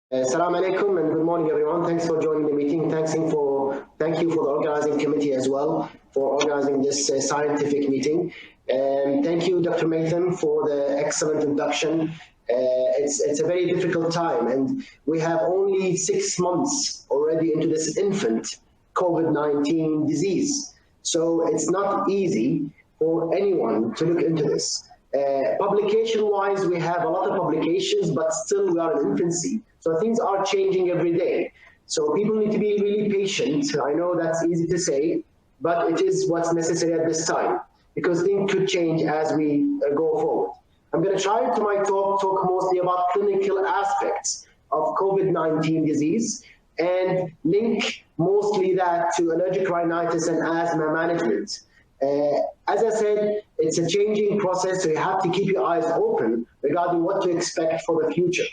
Assalamu alaikum and good morning, everyone. Thanks for joining the meeting. Thank you for the organizing committee as well for organizing this scientific meeting. Thank you, Dr. Maitham, for the excellent induction. It's a very difficult time, and we have only 6 months already into this infant COVID-19 disease. So it's not easy for anyone to look into this. Publication-wise, we have a lot of publications, but still we are in infancy. So things are changing every day. So people need to be really patient. I know that's easy to say, but it is what's necessary at this time, because things could change as we go forward. I'm going to try to my talk mostly about clinical aspects of COVID-19 disease and link mostly that to allergic rhinitis and asthma management. As I said, it's a changing process, so you have to keep your eyes open regarding what to expect for the future.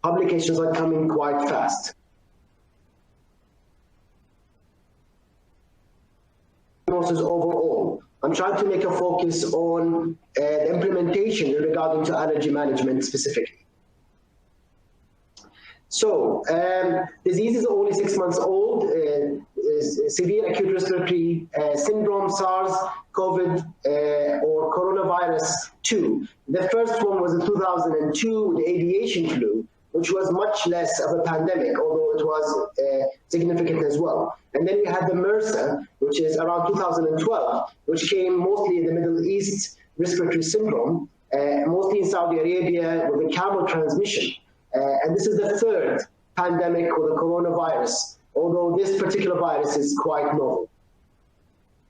Publications are coming quite fast. Overall, I'm trying to make a focus on the implementation regarding to allergy management specifically. So, disease is only 6 months old. Severe acute respiratory syndrome, SARS, COVID, or coronavirus 2. The first one was in 2002, the aviation flu, which was much less of a pandemic, although it was significant as well. And then we had the MRSA, which is around 2012, which came mostly in the Middle East respiratory syndrome, mostly in Saudi Arabia with a camel transmission. And this is the third pandemic with the coronavirus, although this particular virus is quite novel.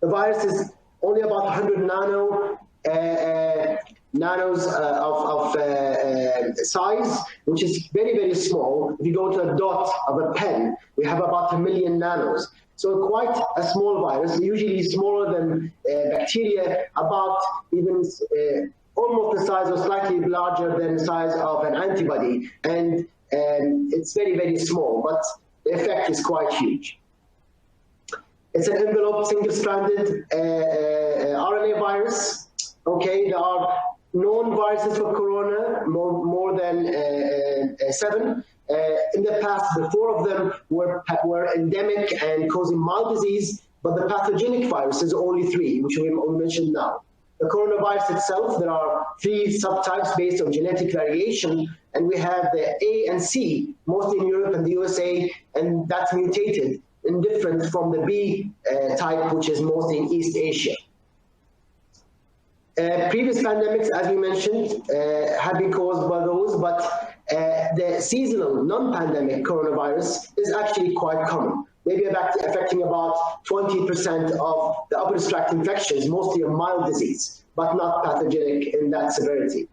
The virus is only about 100 nanos of size, which is very, very small. If you go to a dot of a pen, we have about 1 million nanos. So quite a small virus, usually smaller than bacteria, about even almost the size or slightly larger than the size of an antibody. And it's very, very small, but the effect is quite huge. It's an enveloped single-stranded RNA virus. Okay, there are known viruses for corona, more than 7. In the past, the 4 of them were endemic and causing mild disease, but the pathogenic viruses only 3, which we mentioned now. The coronavirus itself, there are 3 subtypes based on genetic variation, and we have the A and C, mostly in Europe and the USA, and that's mutated and different from the B type, which is mostly in East Asia. Previous pandemics, as we mentioned, have been caused by those, but the seasonal non-pandemic coronavirus is actually quite common. Maybe affecting about 20% of the upper tract infections, mostly a mild disease, but not pathogenic in that severity.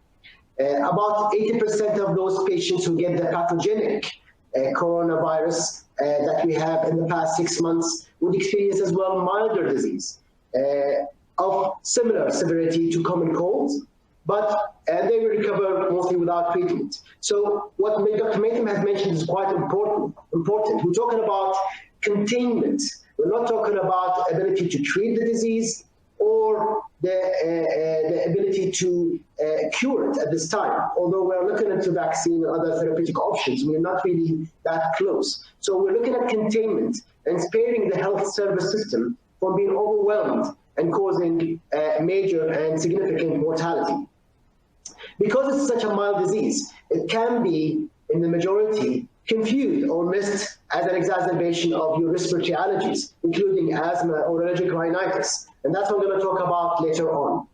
About 80% of those patients who get the pathogenic coronavirus that we have in the past 6 months would experience as well milder disease of similar severity to common colds, but they will recover mostly without treatment. So what Dr. Maitham has mentioned is quite important. We're talking about containment. We're not talking about ability to treat the disease or the ability to cure it at this time. Although we're looking into vaccine and other therapeutic options, we're not really that close. So we're looking at containment and sparing the health service system from being overwhelmed and causing major and significant mortality. Because it's such a mild disease, it can be, in the majority, confused or missed as an exacerbation of your respiratory allergies, including asthma or allergic rhinitis. And that's what I'm going to talk about later on.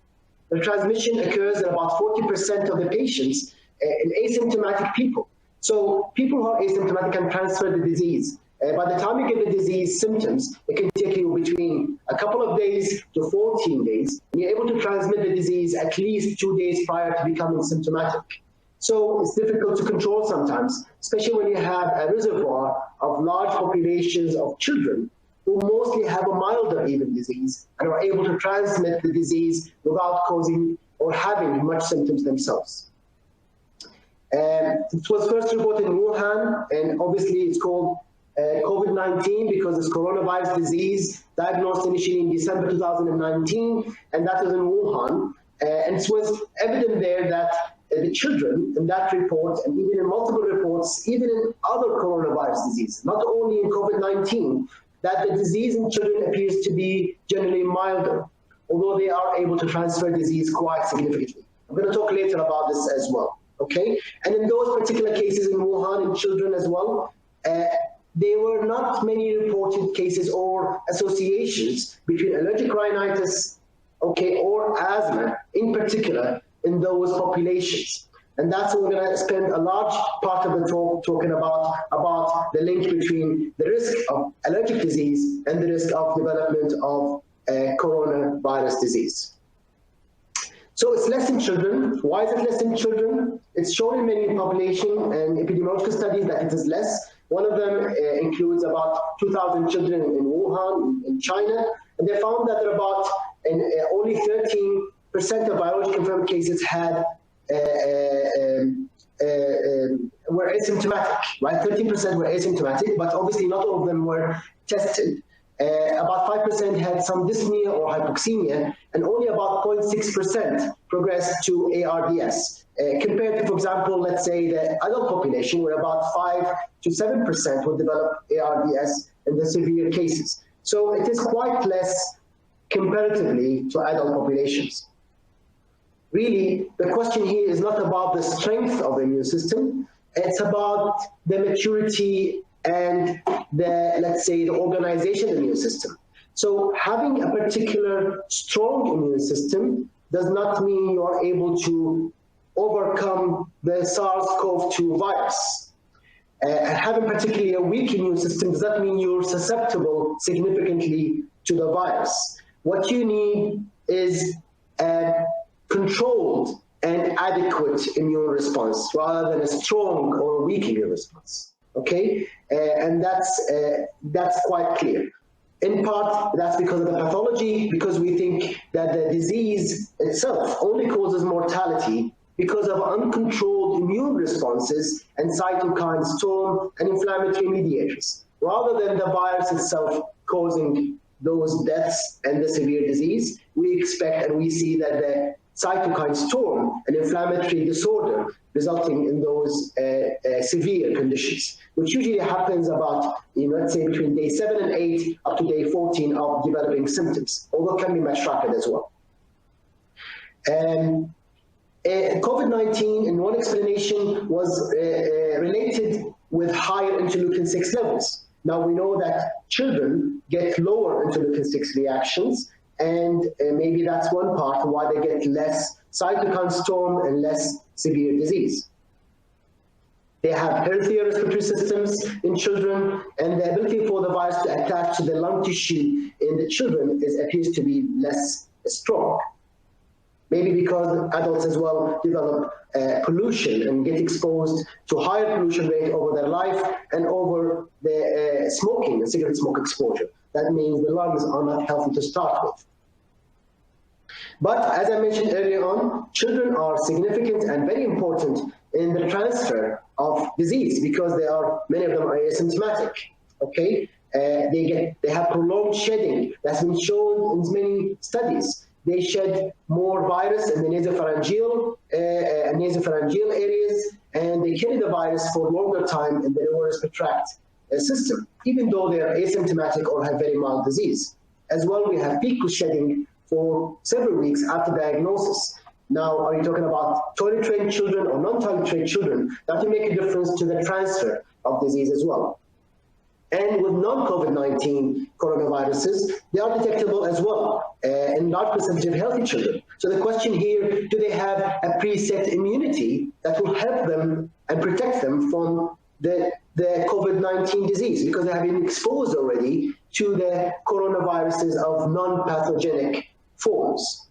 The transmission occurs in about 40% of the patients in asymptomatic people. So people who are asymptomatic can transfer the disease. By the time you get the disease symptoms, it can take you between a couple of days to 14 days. And you're able to transmit the disease at least 2 days prior to becoming symptomatic. So it's difficult to control sometimes, especially when you have a reservoir of large populations of children who mostly have a milder even disease and are able to transmit the disease without causing or having much symptoms themselves. It was first reported in Wuhan, and obviously it's called COVID-19 because it's coronavirus disease diagnosed initially in December 2019, and that was in Wuhan. And it was evident there that the children in that report, and even in multiple reports, even in other coronavirus diseases, not only in COVID-19, that the disease in children appears to be generally milder, although they are able to transfer disease quite significantly. I'm going to talk later about this as well, okay? And in those particular cases in Wuhan, in children as well, there were not many reported cases or associations between allergic rhinitis, okay, or asthma in particular in those populations. And that's what we're going to spend a large part of the talk talking about the link between the risk of allergic disease and the risk of development of coronavirus disease. So it's less in children. Why is it less in children? It's shown in many population and epidemiological studies that it is less. One of them includes about 2,000 children in Wuhan, in China, and they found that about only 13% of virology confirmed cases had were asymptomatic, right? 13% were asymptomatic, but obviously not all of them were tested. About 5% had some dyspnea or hypoxemia, and only about 0.6% progressed to ARDS. Compared to, for example, let's say the adult population, where about 5 to 7% would develop ARDS in the severe cases. So it is quite less comparatively to adult populations. Really, the question here is not about the strength of the immune system, it's about the maturity and the, let's say, the organization of the immune system. So having a particular strong immune system does not mean you are able to overcome the SARS-CoV-2 virus. Having particularly a weak immune system does not mean you're susceptible significantly to the virus. What you need is a controlled and adequate immune response rather than a strong or weak immune response. Okay, and that's quite clear. In part, that's because of the pathology, because we think that the disease itself only causes mortality because of uncontrolled immune responses and cytokine storm and inflammatory mediators, rather than the virus itself causing those deaths and the severe disease. We expect and we see that the cytokine storm and inflammatory disorder resulting in those severe conditions, which usually happens about, let's say between day 7 and 8 up to day 14 of developing symptoms, although it can be much rapid as well. COVID-19, in one explanation, was related with higher interleukin-6 levels. Now we know that children get lower interleukin-6 reactions, and maybe that's one part why they get less cytokine storm and less severe disease. They have healthier respiratory systems in children, and the ability for the virus to attach to the lung tissue in the children appears to be less strong. Maybe because adults as well develop pollution and get exposed to higher pollution rate over their life and over the smoking and cigarette smoke exposure. That means the lungs are not healthy to start with. But as I mentioned earlier on, children are significant and very important in the transfer of disease because many of them are asymptomatic. Okay, they have prolonged shedding. That's been shown in many studies. They shed more virus in the nasopharyngeal areas, and they carry the virus for longer time in the lower respiratory tract system, even though they are asymptomatic or have very mild disease. As well, we have fecal shedding for several weeks after diagnosis. Now, are you talking about toilet-trained children or non-toilet-trained children? That will make a difference to the transfer of disease as well. And with non-COVID-19 coronaviruses, they are detectable as well in large percentage of healthy children. So the question here, do they have a preset immunity that will help them and protect them from the COVID-19 disease, because they have been exposed already to the coronaviruses of non-pathogenic forms?